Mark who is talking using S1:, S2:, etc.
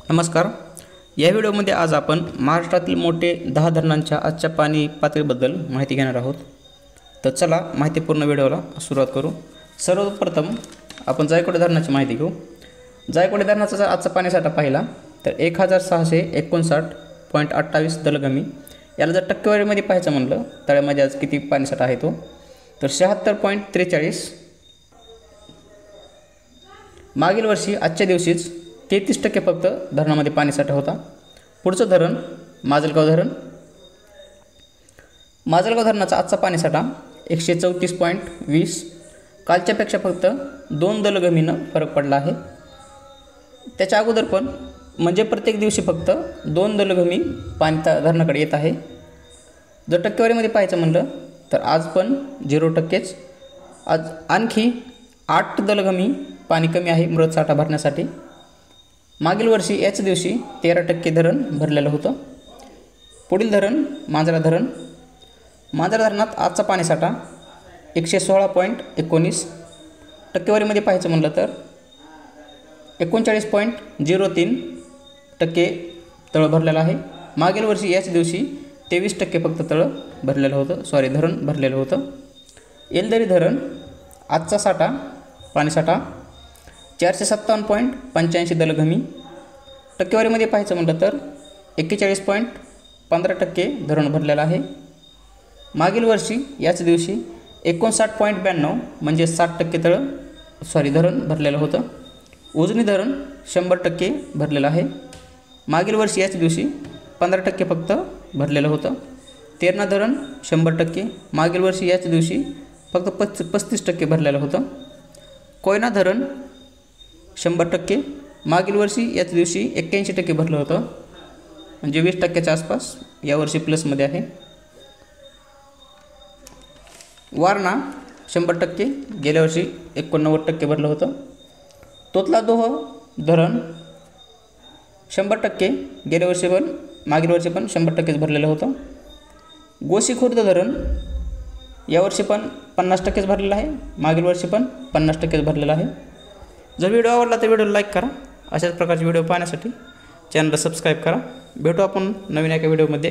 S1: नमस्कार। या व्हिडिओमध्ये आज आपण महाराष्ट्रातील मोठे 10 धरणांच्या आजच्या पाणी पातळीबद्दल माहिती घेणार आहोत। तर चला माहितीपूर्ण व्हिडिओला सुरुवात करू। सर्वप्रथम आपण जायकवाडी धरणाची माहिती घेऊ। जायकवाडी धरणाचा जर आजचा पाणीसाठा पाहिला तर 1658.28 दलगमी। याला जर टक्केवारीमध्ये पाहायचं म्हणलं तळ्यामध्ये आज किती पाणीसाठा आहे तो तर 76.43। मागील वर्षी आजच्या दिवशीच 33% फक्त धरणामध्ये पाणीसाठा होता। पुढचं धरण माजलगाव धरण। माजलगाव धरणाचा आजचा पाणीसाठा 134.20। कालच्यापेक्षा फक्त 2 दलगमीनं फरक पडला आहे। त्याच्या अगोदर पण म्हणजे प्रत्येक दिवशी फक्त 2 दलगमी पाणी धरणाकडे येत आहे। जर टक्केवारीमध्ये पाहायचं म्हणलं तर आज पण 0%च। आज आणखी 8 दलगमी पाणी कमी आहे मृत साठा भरण्यासाठी। मागील वर्षी याच दिवशी 13% धरण भरलेलं होतं। पुढील धरण मांजरा धरण। मांजरा धरणात आजचा पाणीसाठा 116.19। टक्केवारीमध्ये पाहायचं म्हणलं तर 39.03% तळ भरलेलं आहे। मागील वर्षी याच दिवशी 23% फक्त तळ भरलेलं होतं, धरण भरलेलं होतं। येलदरी धरण आजचा साठा पाणीसाठा 457.85 दलगमी। टक्केवारीमध्ये पाहायचं म्हटलं तर 41.15% धरण भरलेलं आहे। मागील वर्षी याच दिवशी 59.92 म्हणजे 60% धरण भरलेलं होतं। उजनी धरण 100% भरलेलं आहे। मागील वर्षी याच दिवशी 15% फक्त भरलेलं होतं। तेरणा धरण 100%। मागील वर्षी याच दिवशी फक्त 35% भरलेलं होतं। कोयना धरण 100%। मागील वर्षी याच दिवशी 81% भरलं होतं, म्हणजे 20%च्या आसपास यावर्षी प्लसमध्ये आहे। वारणा 100%। गेल्या वर्षी 89% भरलं होतं। तोतलादोह धरण 100%। गेल्या वर्षी पण मागील वर्षी पण 100%च भरलेलं होतं। गोसीखुर्द धरण यावर्षी पण 50%च भरलेलं आहे। मागील वर्षी पण 50%च भरलेलं आहे। जर व्हिडिओ आवडला तर व्हिडिओला लाईक करा। अशाच प्रकारचे व्हिडिओ पाहण्यासाठी चॅनलला सबस्क्राईब करा। भेटू आपण नवीन एका व्हिडिओमध्ये।